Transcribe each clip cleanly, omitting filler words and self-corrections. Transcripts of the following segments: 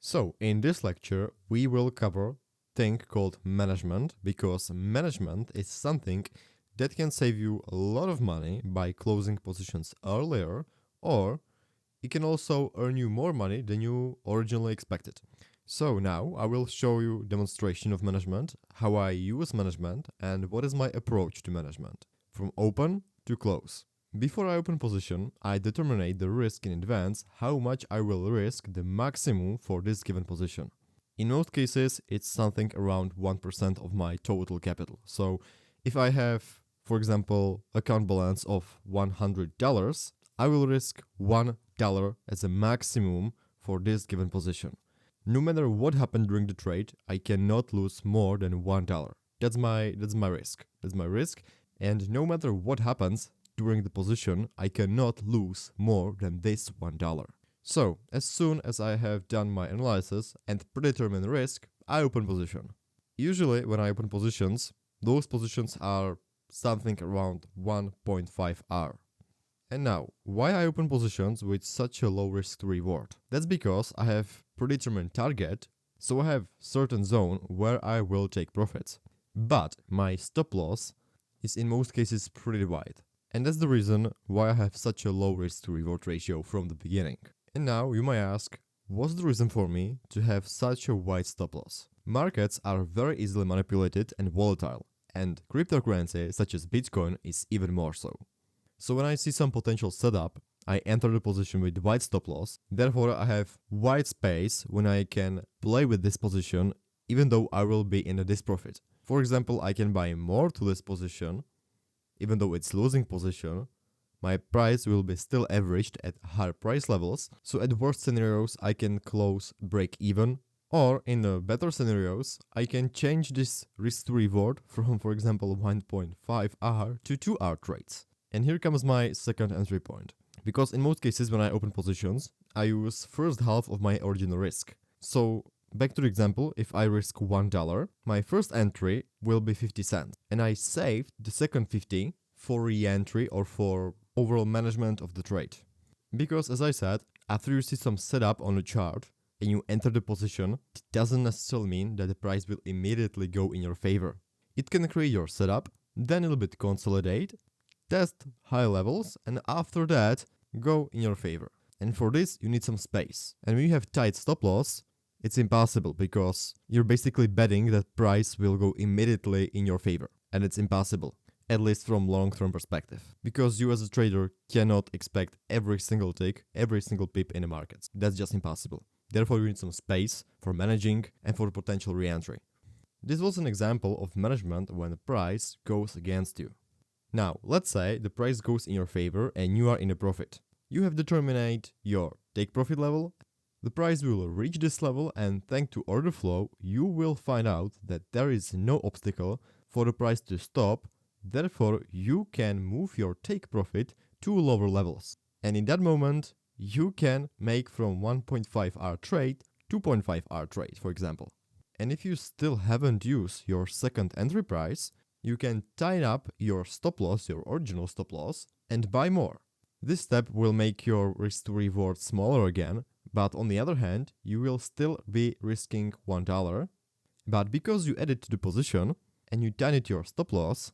So in this lecture, we will cover thing called management, because management is something that can save you a lot of money by closing positions earlier, or it can also earn you more money than you originally expected. So now I will show you demonstration of management, how I use management, and what is my approach to management, from open to close. Before I open position, I determine the risk in advance, how much I will risk the maximum for this given position. In most cases, it's something around 1% of my total capital. So if I have, for example, account balance of $100, I will risk $1 as a maximum for this given position. No matter what happened during the trade, I cannot lose more than $1. That's my risk. That's my risk. And no matter what happens during the position, I cannot lose more than this $1. So, as soon as I have done my analysis and predetermined risk, I open position. Usually, when I open positions, those positions are something around 1.5 hour. And now, why I open positions with such a low risk to reward? That's because I have predetermined target, so I have certain zone where I will take profits. But my stop loss is in most cases pretty wide. And that's the reason why I have such a low risk to reward ratio from the beginning. And now you might ask, what's the reason for me to have such a wide stop loss? Markets are very easily manipulated and volatile, and cryptocurrency such as Bitcoin is even more so. So when I see some potential setup, I enter the position with wide stop loss. Therefore, I have wide space when I can play with this position, even though I will be in a disprofit. For example, I can buy more to this position, even though it's losing position. My price will be still averaged at higher price levels, so at worst scenarios I can close break even, or in better scenarios I can change this risk to reward from, for example, 1.5 hour to 2 hour trades. And here comes my second entry point, because in most cases when I open positions, I use first half of my original risk. So back to the example, if I risk $1, my first entry will be 50 cents, and I saved the second 50 for re-entry or for overall management of the trade. Because as I said, after you see some setup on the chart and you enter the position, it doesn't necessarily mean that the price will immediately go in your favor. It can create your setup, then a little bit consolidate, test high levels, and after that go in your favor. And for this you need some space. And when you have tight stop loss, it's impossible, because you're basically betting that price will go immediately in your favor. And it's impossible, at least from long-term perspective, because you as a trader cannot expect every single tick, every single pip in the markets. That's just impossible. Therefore, you need some space for managing and for potential re-entry. This was an example of management when the price goes against you. Now, let's say the price goes in your favor and you are in a profit. You have determined your take profit level. The price will reach this level, and thanks to order flow, you will find out that there is no obstacle for the price to stop. Therefore, you can move your take profit to lower levels. And in that moment, you can make from 1.5 hour trade 2.5 hour trade, for example. And if you still haven't used your second entry price, you can tie up your stop loss, your original stop loss, and buy more. This step will make your risk to reward smaller again, but on the other hand, you will still be risking $1. But because you added to the position and you tied your stop loss,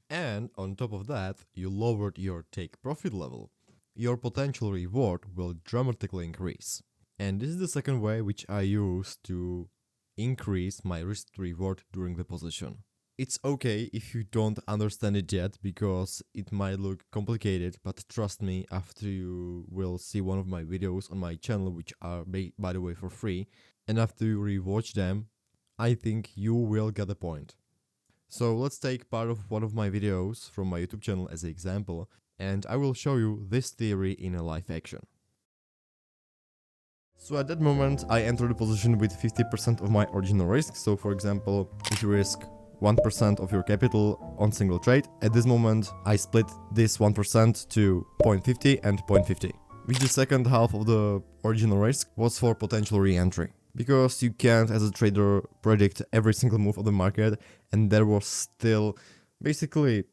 and on top of that, you lowered your take profit level, your potential reward will dramatically increase. And this is the second way which I use to increase my risk to reward during the position. It's okay if you don't understand it yet, because it might look complicated, but trust me, after you will see one of my videos on my channel, which are by the way for free, and after you rewatch them, I think you will get the point. So let's take part of one of my videos from my YouTube channel as an example, and I will show you this theory in a live action. So at that moment, I enter the position with 50% of my original risk. So for example, if you risk 1% of your capital on single trade, at this moment, I split this 1% to 0.50 and 0.50, which the second half of the original risk was for potential re-entry. Because you can't, as a trader, predict every single move of the market, and there was still basically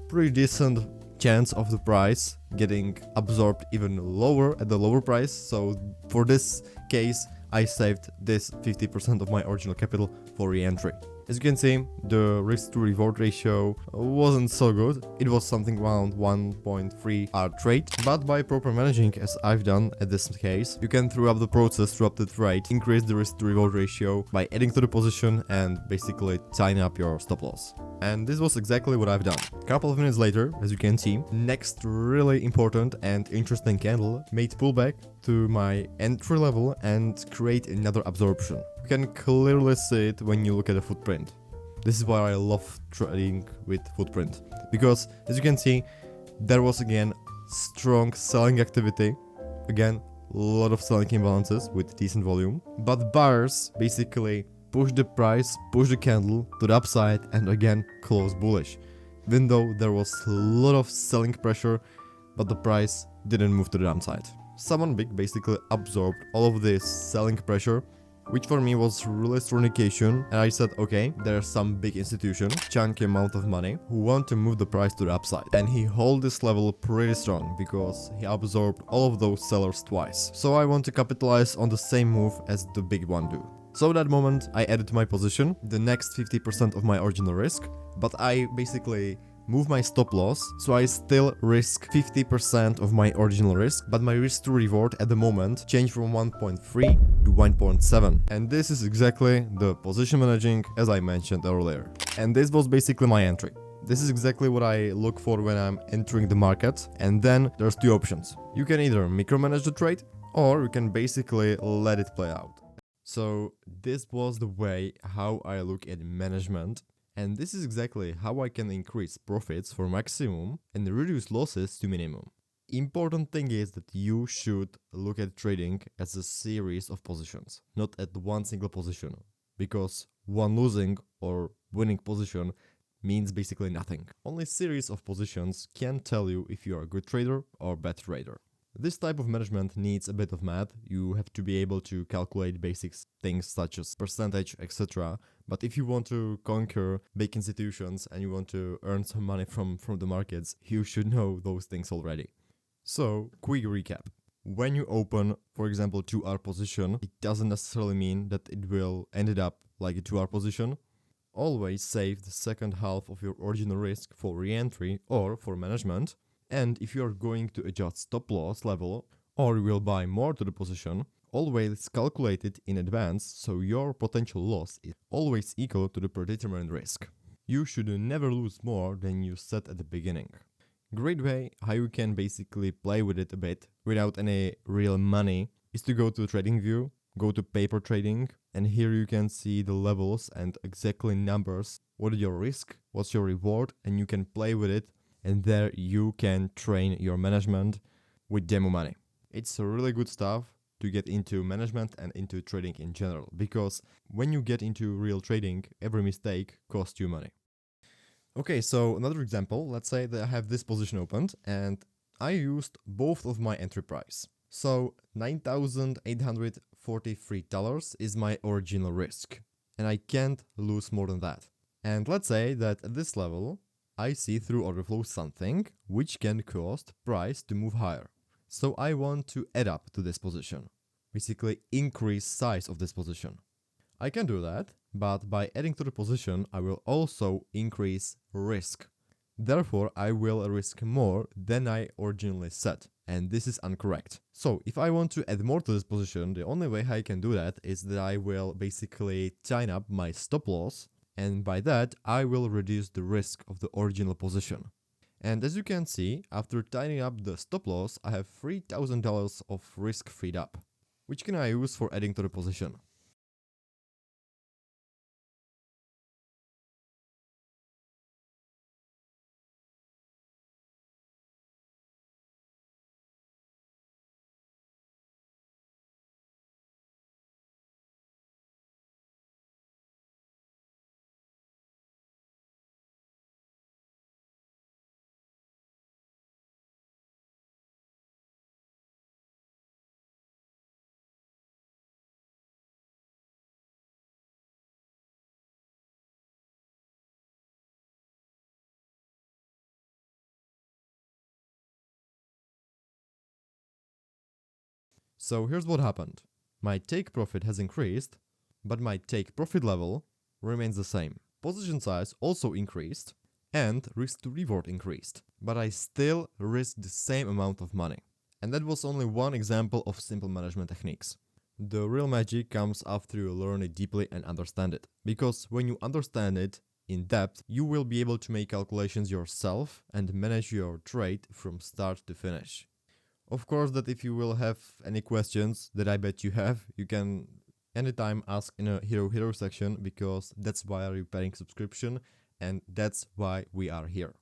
pretty decent chance of the price getting absorbed even lower at the lower price. So for this case, I saved this 50% of my original capital for re-entry. As you can see, the risk to reward ratio wasn't so good. It was something around 1.3 R trade, but by proper managing, as I've done at this case, you can throughout the process, throughout the trade, increase the risk to reward ratio by adding to the position and basically tying up your stop loss. And this was exactly what I've done. A couple of minutes later, as you can see, next really important and interesting candle made pullback to my entry level and create another absorption. You can clearly see it when you look at the footprint. This is why I love trading with footprint, because as you can see, there was again strong selling activity, again a lot of selling imbalances with decent volume, but buyers basically push the price, push the candle to the upside and again close bullish, even though there was a lot of selling pressure, but the price didn't move to the downside. Someone big basically absorbed all of this selling pressure, which for me was really strong indication, and I said, okay, there are some big institution, chunky amount of money, who want to move the price to the upside. And he hold this level pretty strong, because he absorbed all of those sellers twice. So I want to capitalize on the same move as the big one do. So at that moment, I added to my position the next 50% of my original risk, but I basically move my stop loss, so I still risk 50% of my original risk, but my risk to reward at the moment changed from 1.3 to 1.7. And this is exactly the position managing as I mentioned earlier. And this was basically my entry. This is exactly what I look for when I'm entering the market. And then there's two options. You can either micromanage the trade, or you can basically let it play out. So this was the way how I look at management. And this is exactly how I can increase profits for maximum and reduce losses to minimum. Important thing is that you should look at trading as a series of positions, not at one single position, because one losing or winning position means basically nothing. Only series of positions can tell you if you are a good trader or bad trader. This type of management needs a bit of math. You have to be able to calculate basic things such as percentage, etc. But if you want to conquer big institutions and you want to earn some money from the markets, you should know those things already. So, quick recap. When you open, for example, 2R position, it doesn't necessarily mean that it will end up like a 2R position. Always save the second half of your original risk for re-entry or for management. And if you are going to adjust stop loss level or you will buy more to the position, always calculate it in advance so your potential loss is always equal to the predetermined risk. You should never lose more than you set at the beginning. Great way how you can basically play with it a bit without any real money is to go to TradingView, go to paper trading, and here you can see the levels and exactly numbers, what is your risk, what's your reward, and you can play with it. And there you can train your management with demo money. It's really good stuff to get into management and into trading in general, because when you get into real trading, every mistake costs you money. Okay, so another example, let's say that I have this position opened and I used both of my entry price. So $9,843 is my original risk, and I can't lose more than that. And let's say that at this level, I see through order flow something which can cause price to move higher. So I want to add up to this position, basically increase size of this position. I can do that, but by adding to the position, I will also increase risk. Therefore, I will risk more than I originally set, and this is incorrect. So if I want to add more to this position, the only way I can do that is that I will basically tie up my stop loss, and by that, I will reduce the risk of the original position. And as you can see, after tying up the stop loss, I have $3,000 of risk freed up, which can I use for adding to the position. So here's what happened. My take profit has increased, but my take profit level remains the same. Position size also increased and risk to reward increased, but I still risked the same amount of money. And that was only one example of simple management techniques. The real magic comes after you learn it deeply and understand it. Because when you understand it in depth, you will be able to make calculations yourself and manage your trade from start to finish. Of course, that if you will have any questions that I bet you have, you can anytime ask in a Hero section, because that's why I'm paying subscription and that's why we are here.